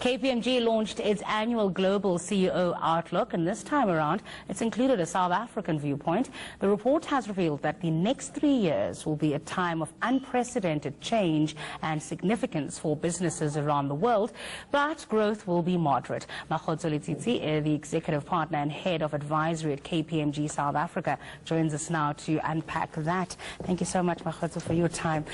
KPMG launched its annual Global CEO Outlook, and this time around, it's included a South African viewpoint. The report has revealed that the next 3 years will be a time of unprecedented change and significance for businesses around the world, but growth will be moderate. Makgotso Letsitsi, the executive partner and head of advisory at KPMG South Africa, joins us now to unpack that. Thank you so much, Makgotso, for your time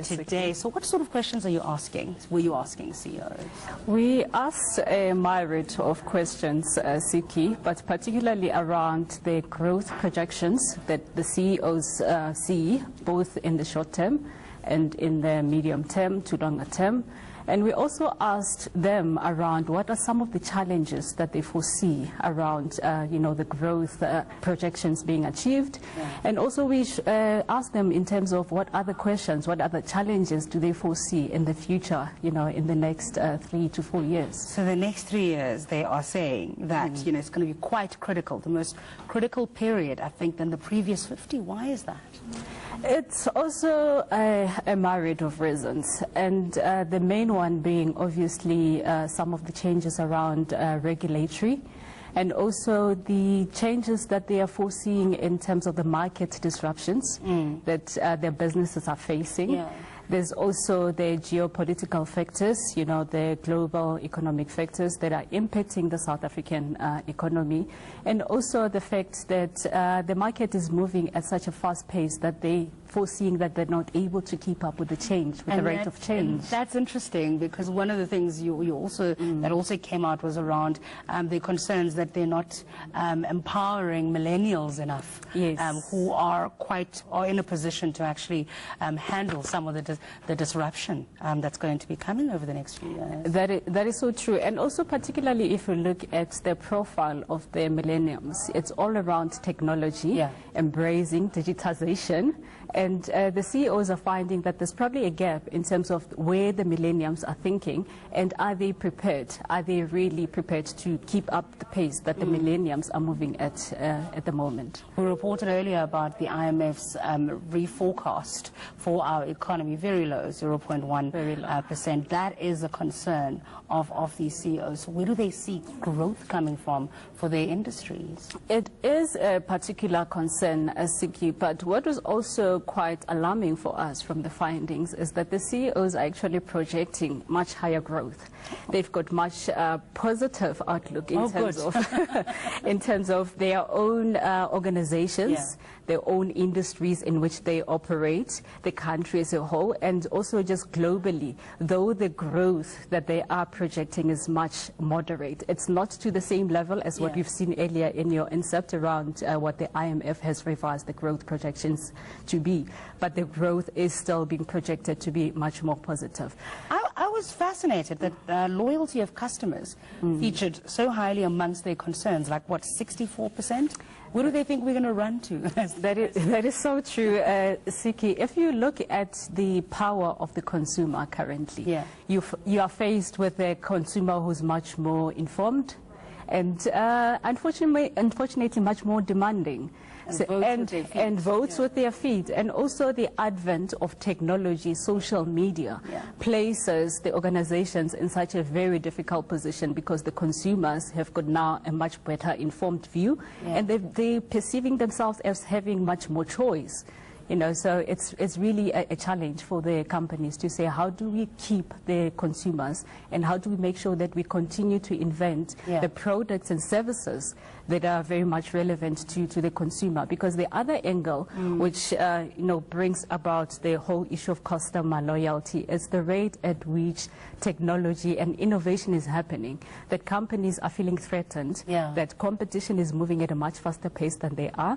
today. So what sort of questions were you asking CEOs? We asked a myriad of questions, Siki, but particularly around the growth projections that the CEOs see, both in the short term and in the medium term to longer term. And we also asked them around what are some of the challenges that they foresee around, the growth projections being achieved. Yeah. And also we asked them in terms of what other questions, what other challenges do they foresee in the future, in the next 3 to 4 years. So the next 3 years, they are saying that, it's going to be quite critical, the most critical period, I think, than the previous 50. Why is that? It's also a myriad of reasons, and the main one being obviously some of the changes around regulatory, and also the changes that they are foreseeing in terms of the market disruptions that their businesses are facing. Yeah. There's also the geopolitical factors, the global economic factors that are impacting the South African economy, and also the fact that the market is moving at such a fast pace that they foreseeing that they're not able to keep up with the change, with the rate of change. That's interesting, because one of the things that also came out was around the concerns that they're not empowering millennials enough, yes. Who are in a position to actually handle some of the disruption that's going to be coming over the next few years. That is so true, and also particularly if you look at the profile of the millennials, it's all around technology, embracing digitization. And the CEOs are finding that there's probably a gap in terms of where the millennials are thinking, and are they prepared? Are they really prepared to keep up the pace that the millennials are moving at the moment? We reported earlier about the IMF's reforecast for our economy, very low, 0.1%. That is a concern of these CEOs. Where do they see growth coming from for their industries? It is a particular concern, Siki, but what was also quite alarming for us from the findings is that the CEOs are actually projecting much higher growth. They've got much positive outlook in terms of their own organizations, their own industries in which they operate, the country as a whole, and also just globally, though the growth that they are projecting is much moderate. It's not to the same level as what we've seen earlier in your incept around what the IMF has revised the growth projections to be, but the growth is still being projected to be much more positive. I was fascinated that loyalty of customers featured so highly amongst their concerns, like what, 64%? Where do they think we're going to run to? That is so true, Siki. If you look at the power of the consumer currently, you are faced with a consumer who's much more informed and unfortunately much more demanding. And votes with their feet. And also the advent of technology, social media, places the organizations in such a very difficult position, because the consumers have got now a much better informed view, and they're perceiving themselves as having much more choice. So it's really a challenge for the companies to say, how do we keep the consumers, and how do we make sure that we continue to invent the products and services that are very much relevant to the consumer? Because the other angle, which brings about the whole issue of customer loyalty, is the rate at which technology and innovation is happening. That companies are feeling threatened, that competition is moving at a much faster pace than they are.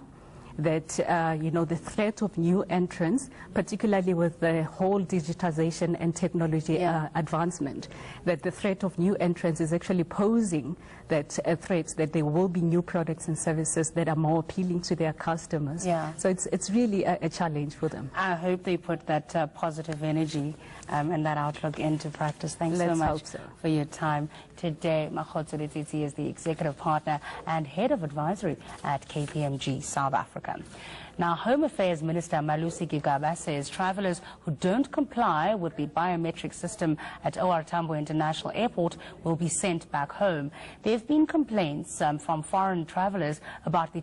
That the threat of new entrants, particularly with the whole digitization and technology advancement, that the threat of new entrants is actually posing that threat that there will be new products and services that are more appealing to their customers. So it's really a challenge for them. I hope they put that positive energy and that outlook into practice. Thanks so much for your time today. Makgotso Letsitsi is the executive partner and head of advisory at KPMG South Africa. Africa. Now, Home Affairs Minister Siki Mgabadeli says travelers who don't comply with the biometric system at OR Tambo International Airport will be sent back home. There have been complaints from foreign travelers about the